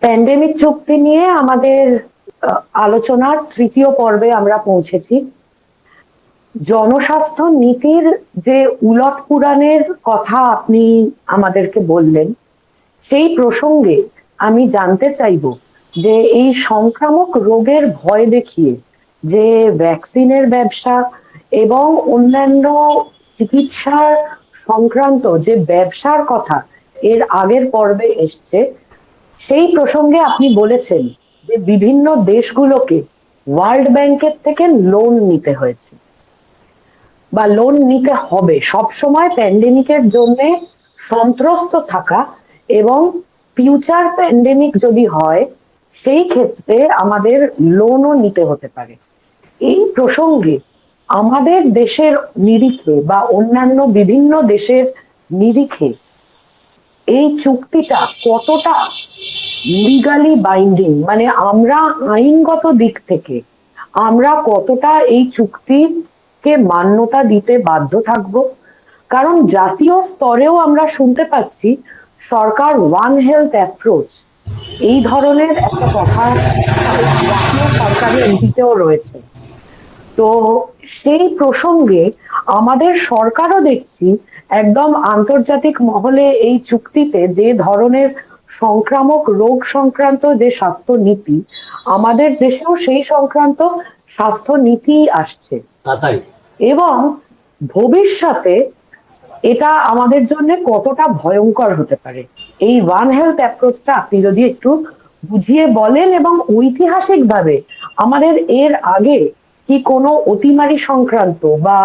Pandemic চুক্তি নিয়ে আমাদের আলোচনার তৃতীয় পর্বে আমরা পৌঁছেছি। জনস্বাস্থ্য নীতির যে উলটপুরাণের কথা আপনি আমাদেরকে বললেন, সেই প্রসঙ্গে আমি জানতে চাইব যে এই সংক্রামক রোগের ভয় দেখিয়ে যে ভ্যাকসিনের ব্যবসা এবং অন্যান্য চিকিৎসার সংক্রান্ত যে ব্যবসার কথা এর আগের পর্বে এসছে, সেই প্রসঙ্গে আপনি বলেছেন যে বিভিন্ন দেশগুলোকে ওয়ার্ল্ড ব্যাংকের থেকে লোন নিতে হয়েছে বা লোন নিতে হবে সবসময় প্যান্ডেমিকের জন্য সন্ত্রস্ত থাকা, এবং ফিউচার প্যান্ডেমিক যদি হয় সেই ক্ষেত্রে আমাদের লোনও নিতে হতে পারে। এই প্রসঙ্গে আমাদের দেশের নিরিখে বা অন্যান্য বিভিন্ন দেশের নিরিখে এই চুক্তিটা কতটা লিগালি বাইন্ডিং, মানে আমরা আইনগত দিক থেকে আমরা কতটা এই চুক্তিকে মান্যতা দিতে বাধ্য থাকব? কারণ জাতীয় স্তরেও আমরা শুনতে পাচ্ছি সরকার ওয়ান হেলথ অ্যাপ্রোচ এই ধরনের একটা কথা জাতীয় সরকারের নীতিতেও রয়েছে। তো সেই প্রসঙ্গে আমাদের সরকারও দেখছি একদম আন্তর্জাতিক মহলে এই চুক্তিতে যে ধরনের সংক্রামক রোগ সংক্রান্ত যে স্বাস্থ্য নীতি, আমাদের দেশেও সেই সংক্রান্ত স্বাস্থ্য নীতি আসছে এবং ভবিষ্যতে এটা আমাদের জন্য কতটা ভয়ঙ্কর হতে পারে। এই ওয়ান হেলথ অ্যাপ্রোচটা আপনি যদি একটু বুঝিয়ে বলেন, এবং ঐতিহাসিকভাবে আমাদের এর আগে কি কোনো অতিমারি সংক্রান্ত বা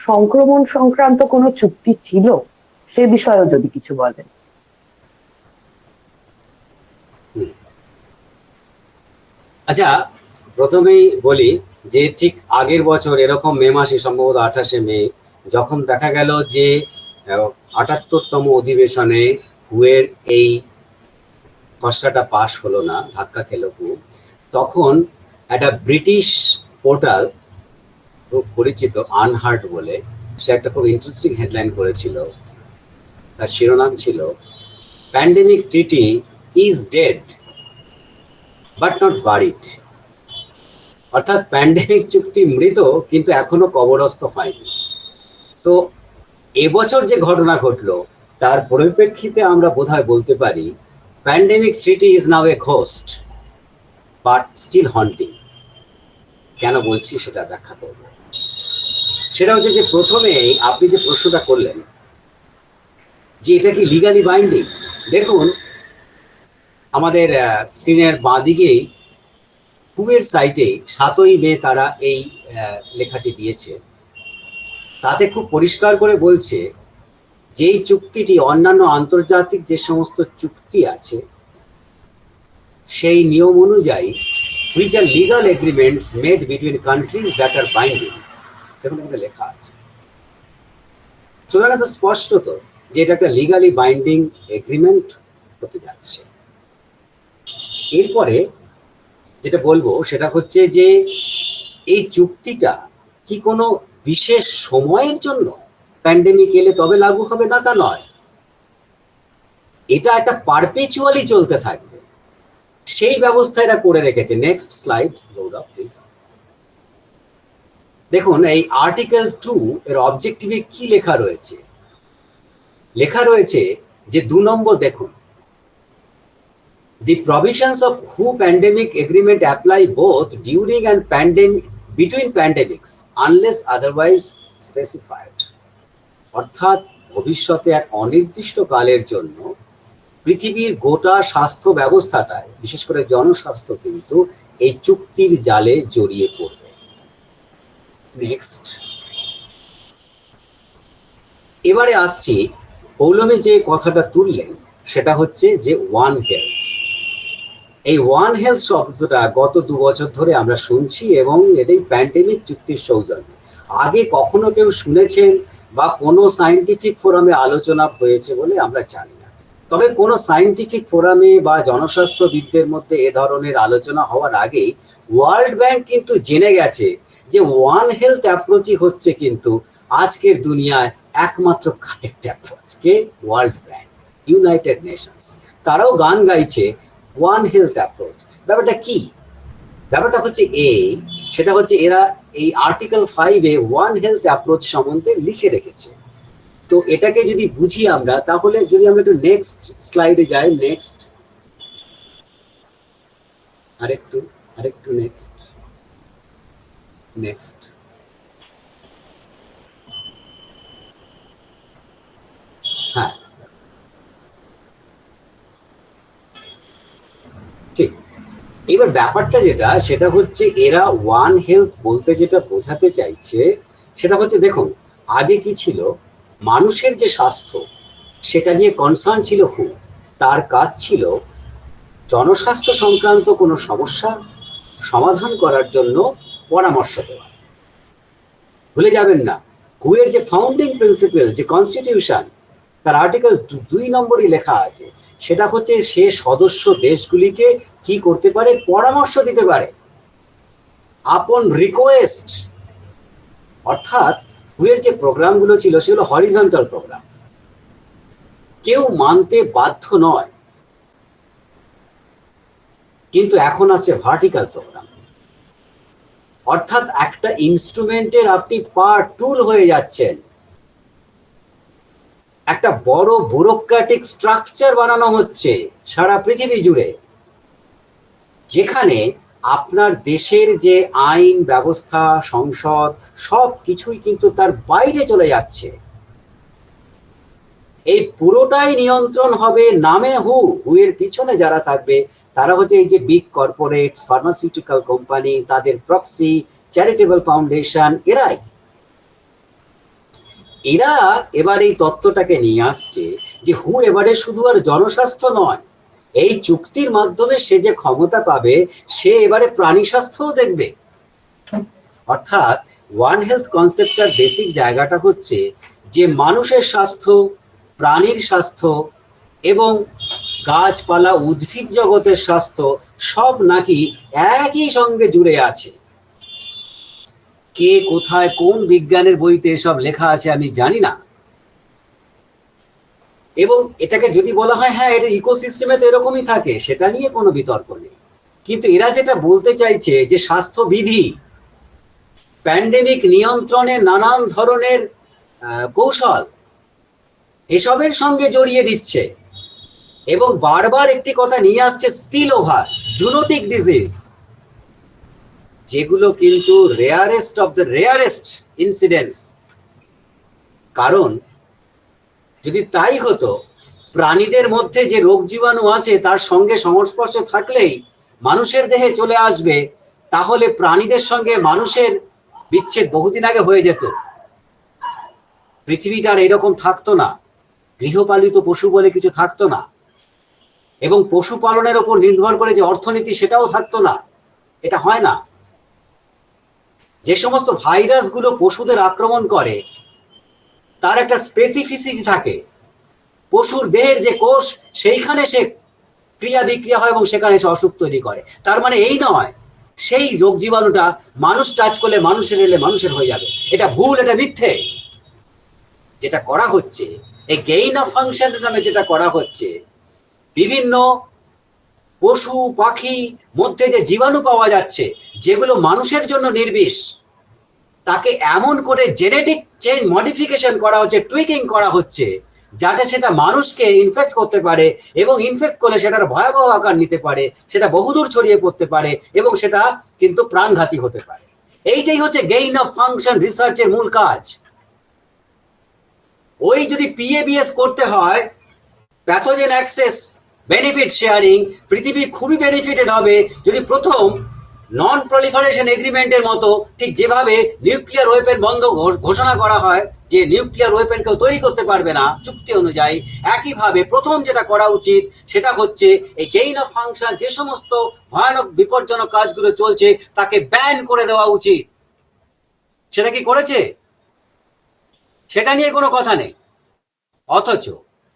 সংক্রমণ সংক্রান্ত কোনো চুক্তি ছিল, সে বিষয়েও যদি কিছু বলেন। আচ্ছা, প্রথমেই বলি যে ঠিক আগের বছর এরকম মে মাসে, সম্ভবত 28শে মে, যখন দেখা গেল যে 78তম অধিবেশনে হুয়ের এই খসড়াটা পাশ হলো না, ধাক্কা খেলো হু, তখন একটা ব্রিটিশ পোর্টাল খুব পরিচিত আনহার্ট বলে, সে একটা খুব ইন্টারেস্টিং হেডলাইন করেছিল। তার শিরোনাম ছিল pandemic treaty is dead but not buried. অর্থাৎ প্যান্ডেমিক চুক্তি মৃত কিন্তু এখনো কবরস্থ হয়নি। তো এবছর যে ঘটনা ঘটলো তার পরিপ্রেক্ষিতে আমরা বোধহয় বলতে পারি pandemic treaty is now a ghost but still haunting. কেন বলছি সেটা ব্যাখ্যা করব। সেটা হচ্ছে যে প্রথমেই আপনি যে প্রশ্নটা করলেন যে এটা কি লিগালি বাইন্ডিং, দেখুন আমাদের স্ক্রিনের বাঁ দিকেই হুয়ের সাইটে 7ই মে তারা এই লেখাটি দিয়েছে। তাতে খুব পরিষ্কার করে বলছে যে এই চুক্তিটি অন্যান্য আন্তর্জাতিক যে সমস্ত চুক্তি আছে সেই নিয়ম অনুযায়ী which are legal agreements made between countries that are binding, দেখুন এখানে লেখা আছে। সুতরাং তো স্পষ্টত যে এটা একটা লিগালি বাইন্ডিং এগ্রিমেন্ট হতে যাচ্ছে। এরপরে যেটা বলবো সেটা হচ্ছে যে এই চুক্তিটা কি কোনো বিশেষ সময়ের জন্য প্যান্ডেমিক এলে তবে লাগু হবে না, তা নয়। এটা একটা পারপেচুয়ালি চলতে থাকবে, সেই ব্যবস্থা এটা করে রেখেছে। Next slide load up please. দেখুন এই আর্টিকেল 2 এর অবজেক্টিভে কি লেখা রয়েছে। লেখা রয়েছে যে 2 নম্বর দেখুন, The provisions of WHO pandemic agreement apply both during and between pandemics unless otherwise specified. অর্থাৎ ভবিষ্যতে এক অনির্দিষ্ট কালের জন্য পৃথিবীর গোটা স্বাস্থ্য ব্যবস্থাটায়, বিশেষ করে জনস্বাস্থ্য, কিন্তু এই চুক্তির জালে জড়িয়ে পড়বে। নেক্সট। এবারে আসছি, পৌলমী যে কথাটা তুললেন সেটা হচ্ছে যে ওয়ান হেলথ। এই ওয়ান হেলথ শব্দটা গত 2 বছর ধরে আমরা শুনছি এবং এটাই প্যান্ডেমিক চুক্তির সৌজন্য। আগে কখনো কেউ শুনেছেন বা কোনো সায়েন্টিফিক ফোরামে আলোচনা হয়েছে বলে আমরা জানি না। তবে কোনো সায়েন্টিফিক ফোরামে বা জনস্বাস্থ্যবিদদের মধ্যে এ ধরনের আলোচনা হওয়ার আগেই ওয়ার্ল্ড ব্যাংক কিন্তু জেনে গেছে যে ওয়ান হেলথ অ্যাপ্রোচই হচ্ছে কিন্তু আজকের দুনিয়ায় একমাত্র কারেক্ট অ্যাপ্রোচ। কে? World bank, united nations. তারাও গান গাইছে ওয়ান হেলথ অ্যাপ্রোচ। ব্যাপারটা কি? ব্যাপারটা হচ্ছে সেটা হচ্ছে এরা এই আর্টিকেল 5-এ ওয়ান হেলথ অ্যাপ্রোচ সম্বন্ধে লিখে রেখেছে। তো এটাকে যদি বুঝি আমরা, তাহলে যদি আমরা একটু নেক্সট স্লাইডে যাই, নেক্সট, আরেকটু আরেকটু নেক্সট, নেক্সট, হ্যাঁ ঠিক। এবার ব্যাপারটা যেটা, সেটা হচ্ছে এরা ওয়ান হেলথ বলতে যেটা বোঝাতে চাইছে সেটা হচ্ছে, দেখুন আগে কি ছিল, মানুষের যে স্বাস্থ্য সেটা নিয়ে কনসার্ন ছিল হু, তার কাজ ছিল জনস্বাস্থ্য সংক্রান্ত কোনো সমস্যা সমাধান করার জন্য পরামর্শ দেওয়া। ভুলে যাবেন না, হুয়ের যে ফাউন্ডিং প্রিন্সিপাল, যে কনস্টিটিউশন, তার আর্টিকেল 2 নম্বরই লেখা আছে, সেটা হচ্ছে সে সদস্য দেশগুলিকে কি করতে পারে, পরামর্শ দিতে পারে আপন রিকোয়েস্ট। অর্থাৎ হুয়ের যে প্রোগ্রামগুলো ছিল সেগুলো হরিজন্টাল প্রোগ্রাম, কেউ মানতে বাধ্য নয়, কিন্তু এখন আসছে ভার্টিক্যাল প্রোগ্রাম। অর্থাৎ একটা ইনস্ট্রুমেন্টের আপনি পার্ট, টুল হয়ে যাচ্ছেন। একটা বড় ব্যুরোক্রেটিক স্ট্রাকচার বানানো হচ্ছে সারা পৃথিবী জুড়ে, যেখানে আপনার দেশের যে আইন ব্যবস্থা, সংসদ, সব কিছুই কিন্তু তার বাইরে চলে যাচ্ছে। এই পুরোটাই নিয়ন্ত্রণ হবে নামে হুয়ের পিছনে যারা থাকবে তারা হচ্ছে এই যে বিগ কর্পোরেটস, ফার্মাসিউটিক্যাল কোম্পানি, তাদের প্রক্সি, চ্যারিটেবল ফাউন্ডেশন, এরা এবার এই তত্ত্বটাকে নিয়ে আসছে যে হু এবারে শুধু আর জনস্বাস্থ্য নয়, এই চুক্তির মাধ্যমে সে যে ক্ষমতা পাবে, সে এবারে প্রাণী স্বাস্থ্যও দেখবে। অর্থাৎ ওয়ান হেলথ কনসেপ্টটার বেসিক জায়গাটা হচ্ছে যে মানুষের স্বাস্থ্য, প্রাণীর স্বাস্থ্য এবং গাছপালা উদ্ভিদ জগতের স্বাস্থ্য সব নাকি একই সঙ্গে জুড়ে আছে। কে কোথায় কোন বিজ্ঞানের বইতে এসব লেখা আছে আমি জানি না, এবং এটাকে যদি বলা হয় হ্যাঁ এটা ইকোসিস্টেমে তো এরকমই থাকে, সেটা নিয়ে কোনো বিতর্ক নেই। কিন্তু এরা যেটা বলতে চাইছে যে স্বাস্থ্যবিধি, প্যান্ডেমিক নিয়ন্ত্রণে নানান ধরনের কৌশল এসবের সঙ্গে জড়িয়ে দিচ্ছে, এবং বারবার একটি কথা নিয়ে আসছে, স্পিল ওভার, জুনোটিক ডিজিজ, যেগুলো কিন্তু rarest of the rarest incidents. কারণ যদি তাই হতো, প্রাণীদের মধ্যে যে রোগ জীবাণু আছে তার সঙ্গে সংস্পর্শে থাকলেই মানুষের দেহে চলে আসবে, তাহলে প্রাণীদের সঙ্গে মানুষের বিচ্ছেদ বহুদিন আগে হয়ে যেত, পৃথিবীটা আর এরকম থাকতো না, গৃহপালিত পশু বলে কিছু থাকতো না, এবং পশুপালনের ওপর নির্ভর করে যে অর্থনীতি সেটাও থাকতো না। এটা হয় না। যে সমস্ত ভাইরাসগুলো পশুদের আক্রমণ করে তার একটা স্পেসিফিসিটি থাকে, পশুর দেহের যে কোষ সেইখানে সে ক্রিয়া বিক্রিয়া হয় এবং সেখানে সে অসুখ তৈরি করে। তার মানে এই নয় সেই রোগ জীবাণুটা মানুষ টাচ করলে, মানুষের এলে মানুষের হয়ে যাবে। এটা ভুল, এটা মিথ্যে। যেটা করা হচ্ছে এই গেইন অফ ফাংশন নামে যেটা করা হচ্ছে, বিভিন্ন পশু পাখি মধ্যে যে জীবাণু পাওয়া যাচ্ছে যেগুলো মানুষের জন্য নির্বিষ, তাকে এমন করে জেনেটিক চেঞ্জ, মডিফিকেশন করা হচ্ছে, টুইকিং করা হচ্ছে, যাতে সেটা মানুষকে ইনফেক্ট করতে পারে, এবং ইনফেক্ট করলে সেটার ভয়াবহ আকার নিতে পারে, সেটা বহুদূর ছড়িয়ে পড়তে পারে, এবং সেটা কিন্তু প্রাণঘাতী হতে পারে। এইটাই হচ্ছে গেইন অফ ফাংশন রিসার্চের মূল কাজ। ওই যদি পিএবিএস করতে হয়, প্যাথোজেন অ্যাক্সেস বেনিফিট শেয়ারিং, পৃথিবী খুবই বেনিফিটেড হবে যদি প্রথম নন প্রলিফারেশন এগ্রিমেন্টের মতো, ঠিক যেভাবে নিউক্লিয়ার ওয়েপেন বন্ধ ঘোষণা করা হয় যে নিউক্লিয়ার ওয়েপেন কেউ তৈরি করতে পারবে না চুক্তি অনুযায়ী, একইভাবে প্রথম যেটা করা উচিত সেটা হচ্ছে এই গেইন অফ ফাংশন, যে সমস্ত ভয়ানক বিপজ্জনক কাজগুলো চলছে তাকে ব্যান করে দেওয়া উচিত। সেটা কি করেছে? সেটা নিয়ে কোনো কথা নেই। অথচ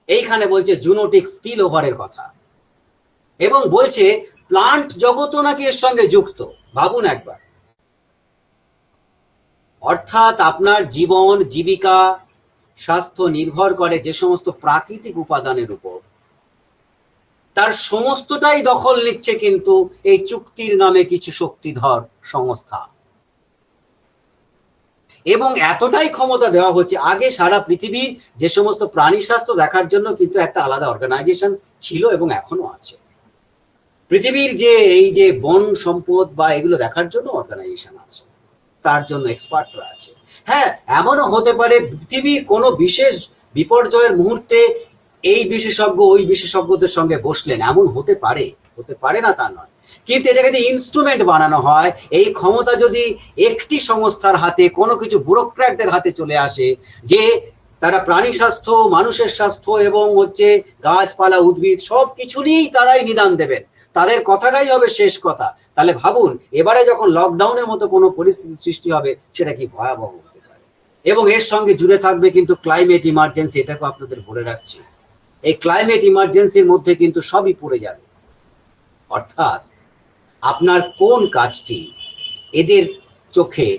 এইখানে বলছে জুনোটিক স্পিল ওভারের কথা, এবং বলছে প্লান্ট জগতও নাকি এর সঙ্গে যুক্ত। ভাবুন একবার, অর্থাৎ আপনার জীবন, জীবিকা, স্বাস্থ্য নির্ভর করে যে সমস্ত প্রাকৃতিক উপাদানের উপর, তার সমস্তটাই দখল নিচ্ছে কিন্তু এই চুক্তির নামে কিছু শক্তিধর সংস্থা, এবং এতটাই ক্ষমতা দেওয়া হচ্ছে। আগে সারা পৃথিবীর যে সমস্ত প্রাণী স্বাস্থ্য দেখার জন্য কিন্তু একটা আলাদা অর্গানাইজেশন ছিল এবং এখনো আছে। পৃথিবীর যে এই যে বন সম্পদ বা এগুলো দেখার জন্য অর্গানাইজেশন আছে, তার জন্য এক্সপার্টরা আছে। হ্যাঁ, এমনও হতে পারে পৃথিবীর কোনো বিশেষ বিপর্যয়ের মুহূর্তে এই বিশেষজ্ঞ ওই বিশেষজ্ঞদের সঙ্গে বসলেন, এমন হতে পারে না তা নয়, কিন্তু এটাকে যদি ইনস্ট্রুমেন্ট বানানো হয়, এই ক্ষমতা যদি একটি সংস্থার হাতে, কোনো কিছু ব্যুরোক্র্যাটদের হাতে চলে আসে যে তারা প্রাণী স্বাস্থ্য, মানুষের স্বাস্থ্য এবং গাছপালা উদ্ভিদ সব কিছু নিয়েই তারাই নিদান দেবেন, তাদের কথাটাই হবে শেষ কথা, তাহলে ভাবুন এবারে যখন লকডাউনের মতো কোনো পরিস্থিতি সৃষ্টি হবে সেটা কি ভয়াবহ হতে পারে। এবং এর সঙ্গে জুড়ে থাকবে কিন্তু ক্লাইমেট ইমার্জেন্সি, এটাকে আপনাদের বলে রাখছি। এই ক্লাইমেট ইমার্জেন্সির মধ্যে কিন্তু সবই পড়ে যাবে। অর্থাৎ আপনার কোন কাজটি এদের চোখে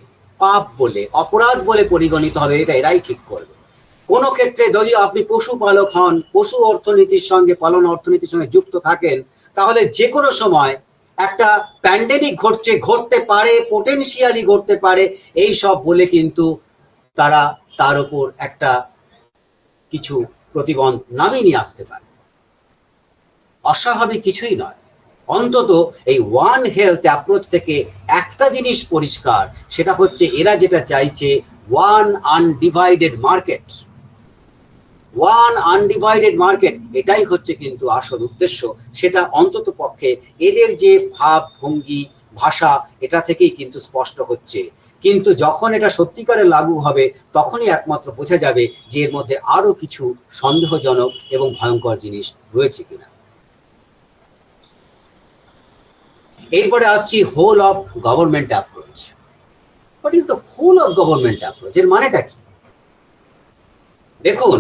পাপ বলে, অপরাধ বলে পরিগণিত হবে, এটা এরাই ঠিক করবে। কোনো ক্ষেত্রে যদি আপনি পশুপালক হন, পশু অর্থনীতির সঙ্গে, পালন অর্থনীতির সঙ্গে যুক্ত থাকেন, তাহলে যে কোনো সময় একটা প্যান্ডেমিক ঘটতে পারে, পোটেনশিয়ালি ঘটতে পারে, এই সব বলে কিন্তু তারা তার উপর একটা কিছু প্রতিবন্ধ নামিয়ে নিয়ে আসতে পারে। অস্বাভাবিক কিছুই নয়। অন্তত এই ওয়ান হেলথ অ্যাপ্রোচ থেকে একটা জিনিস পরিষ্কার, সেটা হচ্ছে এরা যেটা চাইছে one undivided market. One undivided market, এটাই হচ্ছে কিন্তু আসল উদ্দেশ্য। সেটা অন্তত পক্ষে এদের যে ভাব ভঙ্গি ভাষা, এটা থেকেই কিন্তু স্পষ্ট হচ্ছে। কিন্তু যখন এটা সত্যিকারে লাগু হবে, তখনই একমাত্র বোঝা যাবে যে এর মধ্যে আরো কিছু সন্দেহজনক এবং ভয়ঙ্কর জিনিস রয়েছে কিনা। এরপরে আসছি whole of government approach. What is the whole of government approach, এর মানেটা কি? দেখুন,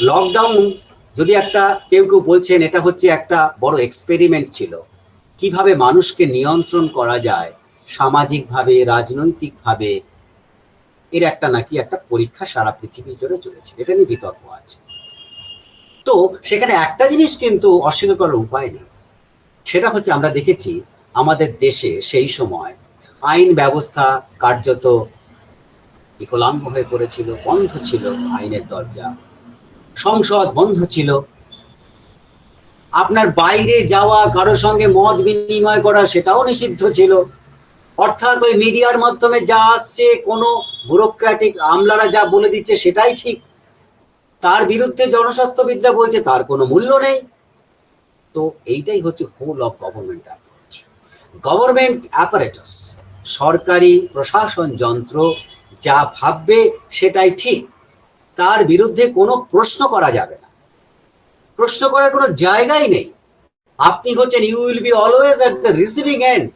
লকডাউন যদি একটা কেউ বলছেন এটা হচ্ছে একটা বড় এক্সপেরিমেন্ট ছিল, কিভাবে মানুষকে নিয়ন্ত্রণ করা যায় সামাজিকভাবে, রাজনৈতিকভাবে, এর একটা নাকি একটা পরীক্ষা সারা পৃথিবী জুড়ে চলেছে, এটা নিয়ে বিতর্ক আছে। তো সেখানে একটা জিনিস কিন্তু অস্বীকার করার উপায় নেই, সেটা হচ্ছে আমরা দেখেছি আমাদের দেশে সেই সময় আইন ব্যবস্থা কার্যত বিকলাঙ্গ হয়ে পড়েছিল, বন্ধ ছিল আইনের দরজা, সংসদ বন্ধ ছিল, আপনার বাইরে যাওয়া, কারো সঙ্গে মত বিনিময় করা সেটাও নিষিদ্ধ ছিল। অর্থাৎ ওই মিডিয়ার মাধ্যমে যা আসছে, কোনো ব্যুরোক্র্যাটিক আমলারা যা বলে দিচ্ছে সেটাই ঠিক, তার বিরুদ্ধে জনস্বাস্থ্যবিদরা বলছে তার কোনো মূল্য নেই। তো এইটাই হচ্ছে whole of government approach. Government apparatus, সরকারি প্রশাসন যন্ত্র যা ভাববে সেটাই ঠিক, তার বিরুদ্ধে কোনো প্রশ্ন করা যাবে না, প্রশ্ন করার কোনো জায়গাই নেই। আপনি হচ্ছেন, you will be always at the receiving end.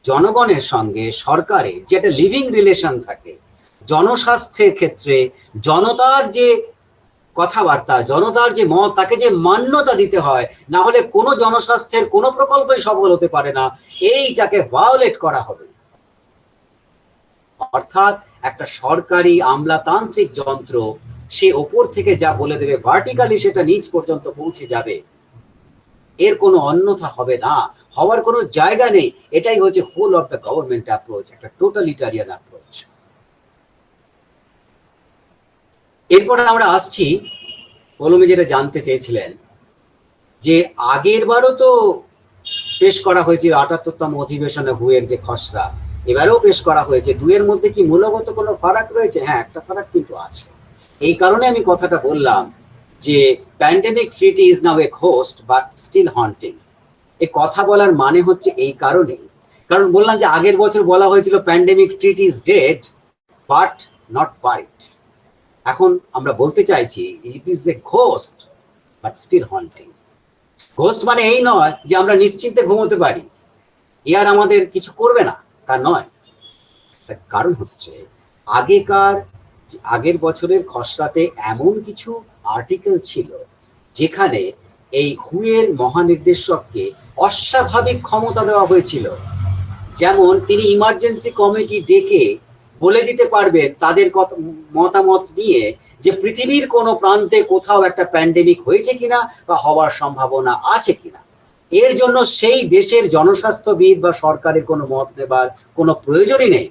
জনগণের সঙ্গে সরকারের যে একটা লিভিং রিলেশন থাকে, জনস্বাস্থ্যের ক্ষেত্রে জনতার যে কথাবার্তা, জনতার যে মত, তাকে যে মান্যতা দিতে হয়, না হলে কোনো জনস্বাস্থ্যের কোনো প্রকল্পই সফল হতে পারে না, এইটাকে ভায়োলেট করা হবে। অর্থাৎ একটা সরকারি আমলাতান্ত্রিক যন্ত্র, সে ওপর থেকে যা বলে দেবে, ভার্টিক্যালি সেটা নিচ পর্যন্ত পৌঁছে যাবে, এর কোনো অন্যথা হবে না, হওয়ার কোনো জায়গা নেই। এটাই হচ্ছে whole of the government approach, একটা টোটালিটারিয়ান অ্যাপ্রোচ। এরপরে আমরা আসছি, কলমে যেটা জানতে চেয়েছিলেন, যে আগের বারও তো পেশ করা হয়েছে ৭৮তম অধিবেশনে হুয়ের যে খসড়া, এবারেও পেশ করা হয়েছে। দুয়ের মধ্যে কি মূলগত কোনো ফারাক রয়েছে? হ্যাঁ, একটা ফারাক কিন্তু আছে। এই কারণে আমি কথাটা বললাম যে pandemic treaty is now a ghost but still haunting. এই কথা বলার মানে হচ্ছে এই কারণেই, কারণ বললাম যে আগের বছর বলা হয়েছিল pandemic treaty is dead but not buried. এখন আমরা বলতে চাইছি it is a ghost but still haunting. Ghost মানে এই নয় যে আমরা নিশ্চিন্তে ঘুমোতে পারি, এ আর আমাদের কিছু করবে না, তা নয়। তার কারণ হচ্ছে আগের বছরের খসড়াতে এমন কিছু আর্টিকেল ছিল যেখানে এই হুয়ের মহানির্দেশককে অস্বাভাবিক ক্ষমতা দেওয়া হয়েছিল। যেমন তিনি ইমার্জেন্সি কমিটি ডেকে বলে দিতে পারবেন তাদের মতামত নিয়ে যে পৃথিবীর কোনো প্রান্তে কোথাও একটা প্যান্ডেমিক হয়েছে কিনা বা হওয়ার সম্ভাবনা আছে কিনা। এর জন্য সেই দেশের জনস্বাস্থ্যবিদ বা সরকারের কোনো মত নেবার কোনো প্রয়োজনই নেই।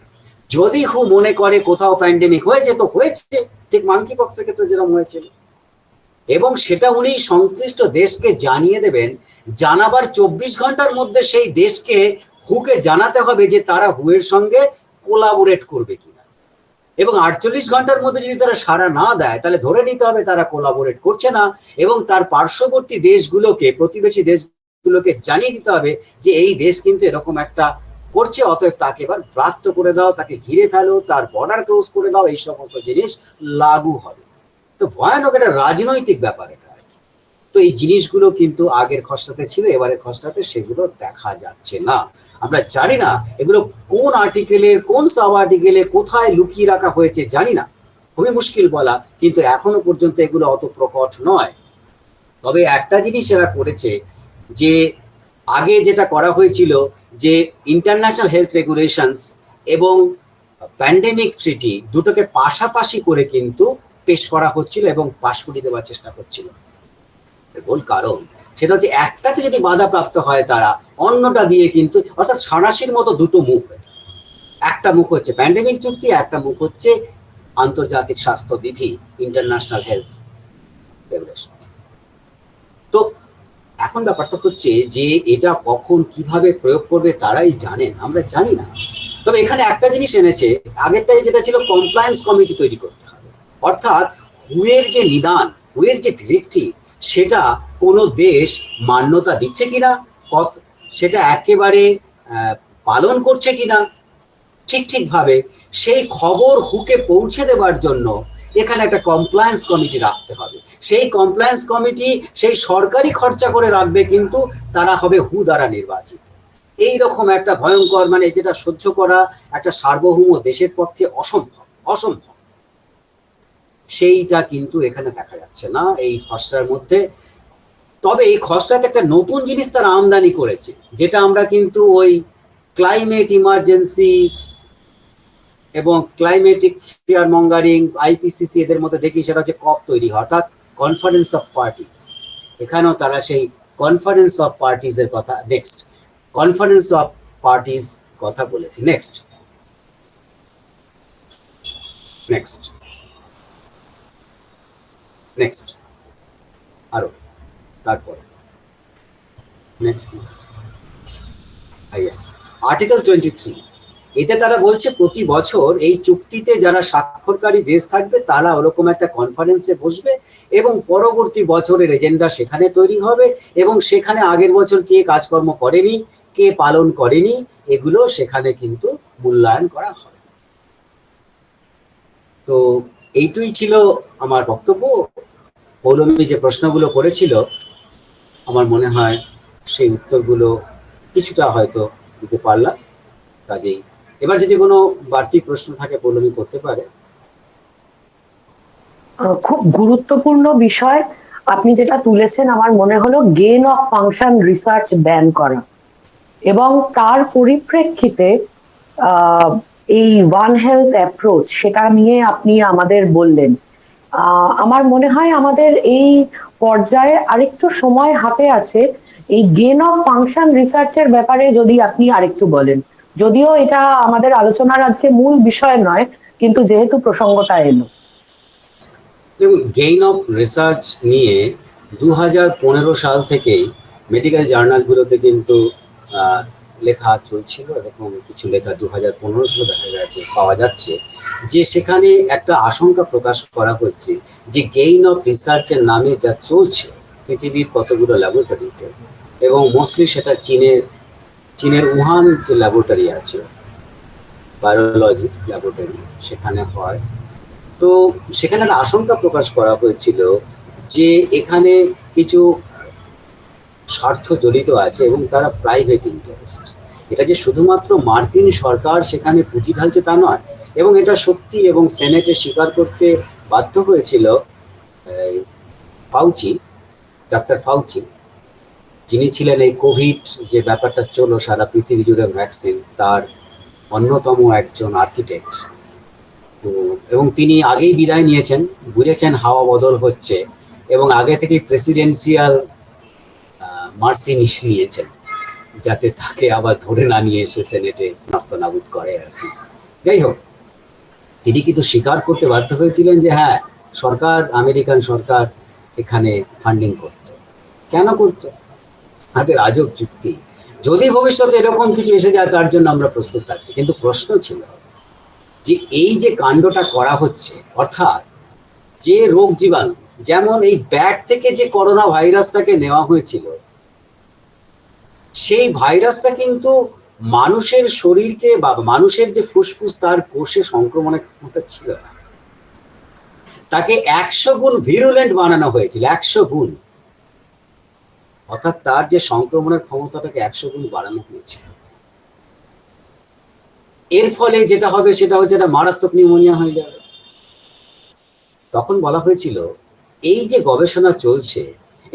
যদি হু মনে করে কোথাও প্যান্ডেমিক হয়েছে তো হয়েছে, ঠিক মাঙ্কি পক্সের ক্ষেত্রে যেরকম হয়েছিল, এবং সেটা উনি সংশ্লিষ্ট দেশকে জানিয়ে দেবেন। জানাবার 24 ঘন্টার মধ্যে সেই দেশকে হুকে জানাতে হবে যে তারা হুয়ের সঙ্গে কোলাবোরেট করবে কিনা, এবং 48 ঘন্টার মধ্যে যদি তারা সাড়া না দেয় তাহলে ধরে নিতে হবে তারা কোলাবোরেট করছে না, এবং তার পার্শ্ববর্তী দেশগুলোকে, প্রতিবেশী দেশগুলোকে জানিয়ে দিতে হবে যে এই দেশ কিন্তু এরকম একটা করছে, অতএব তাকে এবার ব্রাত্য করে দাও, তাকে ঘিরে ফেলো, তার বর্ডার ক্লোজ করে দাও, এই সমস্ত জিনিস লাগু হবে। তো ভয়ানক একটা রাজনৈতিক ব্যাপার এটা। তো এই জিনিসগুলো কিন্তু আগের খসড়াতে ছিল, এবারের খসড়াতে সেগুলো দেখা যাচ্ছে না। আমরা জানি না এগুলো কোন আর্টিকেলের কোন সাব আর্টিকেলে কোথায় লুকিয়ে রাখা হয়েছে জানি না, খুবই মুশকিল বলা, কিন্তু এখনো পর্যন্ত এগুলো অত প্রকট নয়। তবে একটা জিনিস এরা করেছে, যে আগে যেটা করা হয়েছিল যে ইন্টারন্যাশনাল হেলথ রেগুলেশনস এবং প্যান্ডেমিক ট্রিটি দুটোকে পাশাপাশি করে কিন্তু পেশ করা হচ্ছিল এবং পাশ করিয়ে দেওয়ার চেষ্টা করছিল। মূল কারণ সেটা হচ্ছে একটাতে যদি বাধাপ্রাপ্ত হয় তারা অন্যটা দিয়ে কিন্তু, অর্থাৎ সাঁড়াশির মতো দুটো মুখ, একটা মুখ হচ্ছে প্যান্ডেমিক চুক্তি, একটা মুখ হচ্ছে আন্তর্জাতিক স্বাস্থ্য বিধি, ইন্টারন্যাশনাল হেলথ রেগুলেশন। তো এখন ব্যাপারটা হচ্ছে যে এটা কখন কিভাবে প্রয়োগ করবে তারাই জানেন, আমরা জানি না। তবে এখানে একটা জিনিস এনেছে, আগেরটাই যেটা ছিল কমপ্লায়েন্স কমিটি তৈরি করতে হবে, অর্থাৎ হুয়ের যে নিদান, হুয়ের যে ডিরেক্টিভ, সেটা কোনো দেশ মান্যতা দিচ্ছে কিনা, সেটা একেবারে পালন করছে কিনা ঠিকভাবে, সেই খবর হুকে পৌঁছে দেওয়ার জন্য এখানে একটা কমপ্লায়েন্স কমিটি রাখতে হবে। সেই কমপ্লায়েন্স কমিটি সেই সরকারি খরচা করে রাখবে, কিন্তু তারা হবে হু দ্বারা নির্বাচিত। এইরকম একটা ভয়ঙ্কর, মানে যেটা সহ্য করা একটা সার্বভৌম দেশের পক্ষে অসম্ভব অসম্ভব, সেইটা কিন্তু এখানে দেখা যাচ্ছে না এই খসড়ার মধ্যে। তবে এই খসড়াতে একটা নতুন জিনিস তারা আমদানি করেছে, যেটা আমরা কিন্তু ওই ক্লাইমেট ইমার্জেন্সি এবং ক্লাইমেটিক ফিয়ার মঙ্গারিং, আইপিসিসি এদের মধ্যে দেখি, সেটা হচ্ছে কপ তৈরি হয়, অর্থাৎ কনফারেন্স অফ পার্টিস। এখানেও তারা সেই কনফারেন্স অফ পার্টিস এর কথা, নেক্সট কনফারেন্স অফ পার্টিস কথা বলেছে। নেক্সট নেক্সট নেক্সট আরো তারপরে নেক্সট আর্টিকেল 23, এতে তারা বলছে প্রতি বছর এই চুক্তিতে যারা স্বাক্ষরকারী দেশ থাকবে তারা ওরকম একটা কনফারেন্সে বসবে এবং পরবর্তী বছরের এজেন্ডা সেখানে তৈরি হবে, এবং সেখানে আগের বছর কে কাজকর্ম করেনি, কে পালন করেনি, এগুলো সেখানে কিন্তু মূল্যায়ন করা হবে। তো এইটুই ছিল আমার বক্তব্য। পৌলমী যে প্রশ্নগুলো করেছিল, আমার মনে হয় সেই উত্তরগুলো কিছুটা হয়তো দিতে পারলাম। কাজেই এবার যদি কোনো বাড়তি প্রশ্ন থাকে পৌলমী করতে পারে। খুব গুরুত্বপূর্ণ বিষয় আপনি যেটা তুলেছেন, আমার মনে হলো gain of function research ban করা, এবং তার পরিপ্রেক্ষিতে এই ওয়ান হেলথ অ্যাপ্রোচ, সেটা নিয়ে আপনি আমাদের বললেন। আমার মনে হয় আমাদের এই পর্যায়ে আরেকটু সময় হাতে আছে। এই গেইন অফ ফাংশন রিসার্চের ব্যাপারে যদি আপনি আরেকটু বলেন, যদিও এটা আমাদের আলোচনার আজকে মূল বিষয় নয়, কিন্তু যেহেতু প্রসঙ্গটা এলো। গেইন অফ রিসার্চ নিয়ে 2015 সাল থেকেই মেডিকেল জার্নালগুলোতে কিন্তু লেখা চলছিল, এরকম কিছু লেখা 2015 সালে দেখা গেছে, পাওয়া যাচ্ছে, যে সেখানে একটা আশঙ্কা প্রকাশ করা হচ্ছে যে গেইন অফ রিসার্চের নামে যা চলছে পৃথিবীর কতগুলো ল্যাবরেটরিতে, এবং মোস্টলি সেটা চীনের উহান যে ল্যাবরেটরি আছে, বায়োলজি ল্যাবরেটরি, সেখানে হয়। তো সেখানে একটা আশঙ্কা প্রকাশ করা হয়েছিল যে এখানে কিছু স্বার্থ জড়িত আছে এবং তারা প্রাইভেট ইন্টারেস্ট। এটা যে শুধুমাত্র মার্কিন সরকার সেখানে পুঁজি ঢালছে তা নয়, এবং এটা সত্যি, এবং সেনেটে স্বীকার করতে বাধ্য হয়েছিল ফাউচি, ডাক্তার ফাউচি, যিনি ছিলেন এই কোভিড যে ব্যাপারটা চলো সারা পৃথিবী জুড়ে ভ্যাকসিন, তার অন্যতম একজন আর্কিটেক্ট। তো এবং তিনি আগেই বিদায় নিয়েছেন, বুঝেছেন হাওয়া বদল হচ্ছে, এবং আগে থেকে প্রেসিডেন্সিয়াল মার্সি নিয়েছেন যাতে তাকে আবার ধরে না নিয়ে এসে সেনেটে নাস্তানাবুদ করে আর কি। যাই হোক, তিনি কিন্তু স্বীকার করতে বাধ্য হয়েছিলেন যে হ্যাঁ, সরকার, আমেরিকান সরকার এখানে ফান্ডিং করত। কেন করত? তাদের আজব যুক্তি। যদি ভবিষ্যতে এরকম কিছু এসে যায় তার জন্য আমরা প্রস্তুত থাকছি। কিন্তু প্রশ্ন ছিল যে এই যে কাণ্ডটা করা হচ্ছে, অর্থাৎ যে রোগ জীবাণু, যেমন এই ব্যাট থেকে যে করোনা ভাইরাসটাকে নেওয়া হয়েছিল, সেই ভাইরাসটা কিন্তু মানুষের শরীরকে বা মানুষের যে ফুসফুস তার কোষে সংক্রমণের ক্ষমতা ছিল না, তাকে 100 গুণ ভিরুলেন্ট বানানো হয়েছিল, 100 গুণ, অর্থাৎ তার যে সংক্রমণের ক্ষমতাটাকে 100 গুণ বাড়ানো হয়েছিল। এর ফলে যেটা হবে সেটা হচ্ছে একটা মারাত্মক নিউমোনিয়া হয়ে যাবে। তখন বলা হয়েছিল এই যে গবেষণা চলছে,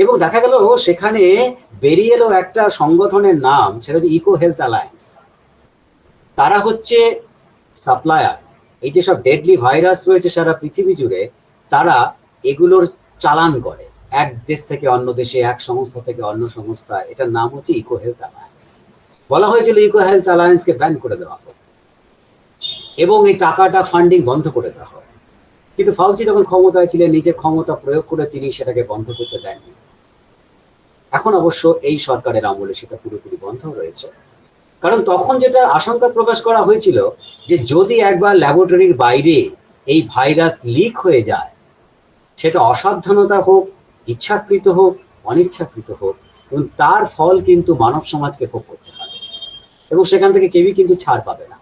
এবং দেখা গেল সেখানে বেরিয়ে এলো একটা সংগঠনের নাম, সেটা হচ্ছে ইকো হেলথ অ্যালায়েন্স। তারা হচ্ছে সাপ্লায়ার, এই যে সব ডেডলি ভাইরাস রয়েছে সারা পৃথিবী জুড়ে, তারা এগুলোর চালান করে এক দেশ থেকে অন্য দেশে, এক সংস্থা থেকে অন্য সংস্থা। এটার নাম হচ্ছে ইকো হেলথ অ্যালায়েন্স। বলা হয়েছিল ইকো হেলথ অ্যালায়েন্সকে ব্যান করে দেওয়া হোক এবং এই টাকাটা ফান্ডিং বন্ধ করে দেওয়া হোক। কিন্তু ফাউচি যখন ক্ষমতায় ছিলেন, নিজের ক্ষমতা প্রয়োগ করে তিনি সেটাকে বন্ধ করতে দেননি। এখন অবশ্য এই সরকারের আমলে সেটা পুরোপুরি বন্ধ রয়েছে। কারণ তখন যেটা আশঙ্কা প্রকাশ করা হয়েছিল যে যদি একবার ল্যাবরেটরির বাইরে এই ভাইরাস লিক হয়ে যায়, সেটা অসাবধানতা হোক, ইচ্ছাকৃত হোক, অনিচ্ছাকৃত হোক, এবং তার ফল কিন্তু মানব সমাজকে ভোগ করতে হবে, এবং সেখান থেকে কেউই কিন্তু ছাড় পাবে না।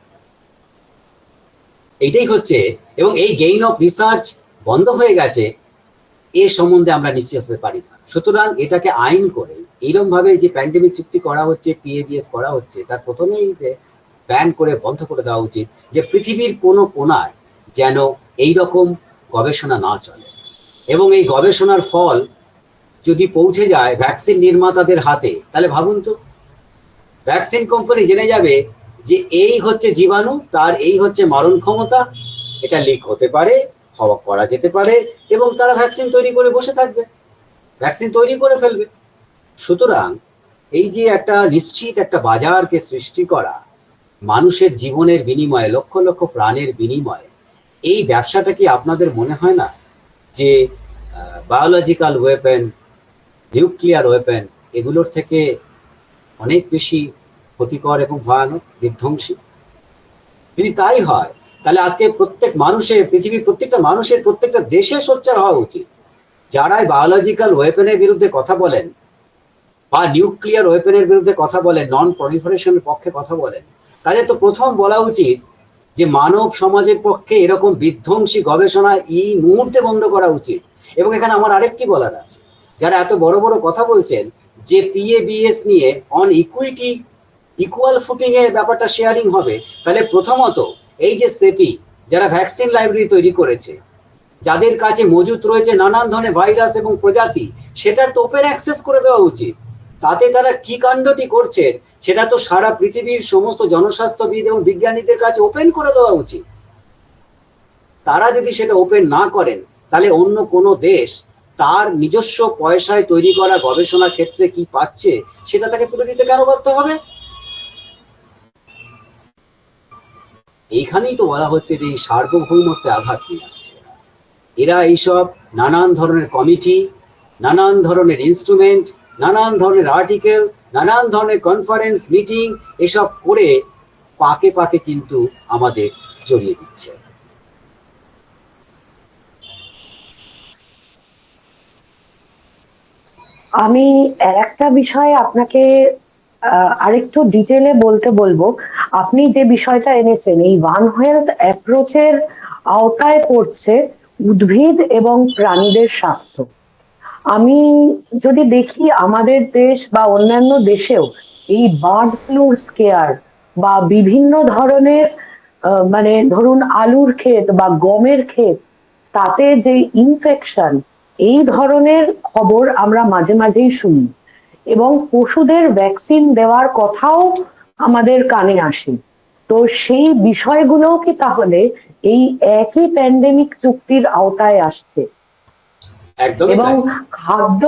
এইটাই হচ্ছে, এবং এই গেইন অফ রিসার্চ বন্ধ হয়ে গেছে এ সম্বন্ধে আমরা নিশ্চিত হতে পারি না। সুতরাং এটাকে আইন করে এইরকম ভাবে যে প্যান্ডেমিক চুক্তি করা হচ্ছে, পিএবিএস করা হচ্ছে, তার প্রথমেই ব্যান করে বন্ধ করে দেওয়া উচিত, যে পৃথিবীর কোনো কোনায় যেন এই রকম গবেষণা না চলে। এবং এই গবেষণার ফল যদি পৌঁছে যায় ভ্যাকসিন নির্মাতাদের হাতে, তাহলে ভাবুন তো, ভ্যাকসিন কোম্পানি জেনে যাবে যে এই হচ্ছে জীবাণু, তার এই হচ্ছে মারণ ক্ষমতা, এটা লিক হতে পারে, হওয়া করা যেতে পারে, এবং তারা ভ্যাকসিন তৈরি করে বসে থাকবে, ভ্যাকসিন তৈরি করে ফেলবে। সুতরাং এই যে একটা নিশ্চিত একটা বাজারকে সৃষ্টি করা, মানুষের জীবনের বিনিময়ে, লক্ষ লক্ষ প্রাণের বিনিময়ে, এই ব্যবসাটা কি আপনাদের মনে হয় না যে বায়োলজিক্যাল ওয়েপেন, নিউক্লিয়ার ওয়েপেন, এগুলোর থেকে অনেক বেশি ক্ষতিকর এবং ভয়ানক, বিধ্বংসী? যদি তাই হয়, তাহলে আজকে প্রত্যেক মানুষের, পৃথিবীর প্রত্যেকটা মানুষের, প্রত্যেকটা দেশে সোচ্চার হওয়া উচিত। যারাই বায়োলজিক্যাল ওয়েপেনের বিরুদ্ধে কথা বলেন বা নিউক্লিয়ার ওয়েপেনের বিরুদ্ধে কথা বলেন, নন প্রলিফারেশনের পক্ষে কথা বলেন, তাদের তো প্রথম বলা উচিত যে মানব সমাজের পক্ষে এরকম বিধ্বংসী গবেষণা এই মুহূর্তে বন্ধ করা উচিত। এবং এখানে আমার আরেকটি বলার আছে, যারা এত বড় বড় কথা বলছেন যে পিএবিএস নিয়ে অন ইকুইটি, ইকুয়াল ফুটিং এ ব্যাপারটা শেয়ারিং হবে, তাহলে প্রথমত এই যে সেপি, যারা ভ্যাকসিন লাইব্রেরি তৈরি করেছে, যাদের কাছে মজুত রয়েছে নানান ধরনের ভাইরাস এবং প্রজাতি, সেটার তো ওপেন অ্যাক্সেস করে দেওয়া উচিত। তাতে তারা কি কাণ্ডটি করছেন সেটা তো সারা পৃথিবীর সমস্ত জনস্বাস্থ্যবিদ এবং বিজ্ঞানীদের কাছে ওপেন করে দেওয়া উচিত। তারা যদি সেটা ওপেন না করেন, তাহলে অন্য কোনো দেশ তার নিজস্ব পয়সায় তৈরি করা গবেষণার ক্ষেত্রে কি পাচ্ছে সেটা তাকে তুলে দিতে কেন বাধ্য হবে? এইখানেই তো বলা হচ্ছে যে এই সার্বভৌমত্বে আঘাত নিয়ে আসছে এরা। এইসব নানান ধরনের কমিটি, নানান ধরনের ইনস্ট্রুমেন্ট, নানান ধরনের আর্টিকেল, নানান ধরনের কনফারেন্স, মিটিং, এসব করে পাকে পাকে কিন্তু আমাদের জড়িয়ে দিচ্ছে। আমি একটা বিষয়ে আপনাকে আরেকটু ডিটেলে বলতে বলবো। আপনি যে বিষয়টা এনেছেন, এই ওয়ান হেলথ অ্যাপ্রোচের আওতায় পড়ছে উদ্ভিদ এবং প্রাণীদের স্বাস্থ্য। আমি যদি দেখি আমাদের দেশ বা অন্যান্য দেশেও এই বার্ড ফ্লুর স্কেয়ার বা বিভিন্ন ধরনের মানে ধরুন আলুর ক্ষেত বা গমের ক্ষেত, তাতে যে ইনফেকশন, এই ধরনের খবর আমরা মাঝে মাঝেই শুনি, এবং পশুদের ভ্যাকসিন দেওয়ার কথাও আমাদের কানে আসে। তো সেই বিষয়গুলো কি তাহলে এই একই প্যান্ডেমিক চুক্তির আওতায় আসছে একদমই এবং তাই। খাদ্য,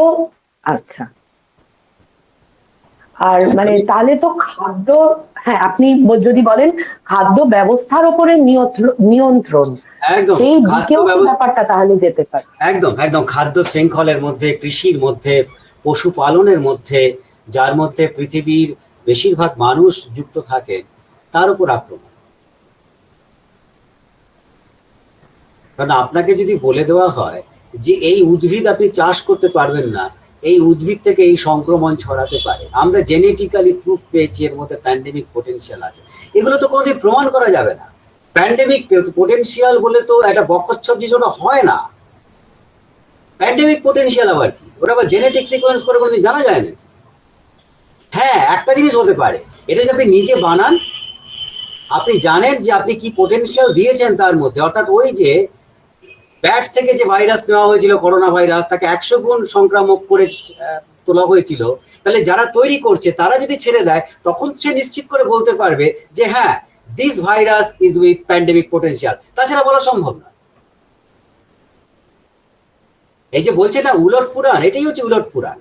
আচ্ছা, আর মানে একদমই তাহলে তো খাদ্য, হ্যাঁ আপনি যদি বলেন খাদ্য ব্যবস্থার উপরে নিয়ন্ত্রণ, একদম সেই খাদ্য দিকেও তো ব্যবস্থা, ব্যাপারটা তাহলে যেতে পারে। একদম একদম খাদ্য শৃঙ্খলের মধ্যে, কৃষির মধ্যে, পশুপালনের মধ্যে, যার মধ্যে পৃথিবীর বেশিরভাগ মানুষ যুক্ত থাকে, তার উপর আক্রমণ। কারণ আপনাকে যদি বলে দেওয়া হয় যে এই উদ্ভিদ আপনি চাষ করতে পারবেন না, এই উদ্ভিদ থেকে এই সংক্রমণ ছড়াতে পারে, আমরা জেনেটিক্যালি প্রুফ পেয়েছি এর মধ্যে প্যান্ডেমিক পোটেনশিয়াল আছে, এগুলো তো কোনোদিন প্রমাণ করা যাবে না। প্যান্ডেমিক পোটেনশিয়াল বলে তো একটা বকচ্ছপ জিনিস ওটা হয় না। প্যান্ডেমিক পোটেনশিয়াল আবার কি, ওটা আবার জেনেটিক সিকোয়েন্স করে কোনোদিন জানা যায় নাকি? হ্যাঁ, একটা জিনিস হতে পারে, এটা যদি আপনি নিজে বানান, আপনি জানেন যে আপনি কি পোটেনশিয়াল দিয়েছেন তার মধ্যে, অর্থাৎ ওই যে ব্যাট থেকে যে ভাইরাস নেওয়া হয়েছিল, করোনা ভাইরাস, তাকে 100 গুণ সংক্রামক করে তোলা হয়েছিল, তাহলে যারা তৈরি করছে তারা যদি ছেড়ে দেয়, তখন সে নিশ্চিত করে বলতে পারবে যে হ্যাঁ, this virus is with pandemic potential, তাছাড়া বলা সম্ভব না। এই যে বলছে না উলট পুরাণ, এটাই হচ্ছে উলট পুরাণ।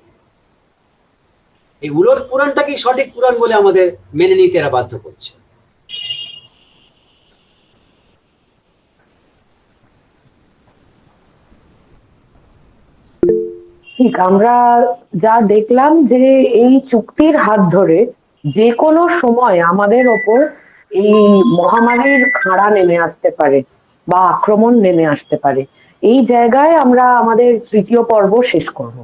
এই উলট পুরাণটাকেই সঠিক পুরাণ বলে আমাদের মেনে নিতে এরা বাধ্য করছে। ঠিক, আমরা যা দেখলাম যে এই চুক্তির হাত ধরে যে কোনো সময় আমাদের ওপর এই মহামারীর খাড়া নেমে আসতে পারে বা আক্রমণ নেমে আসতে পারে। এই জায়গায় আমরা আমাদের তৃতীয় পর্ব শেষ করব।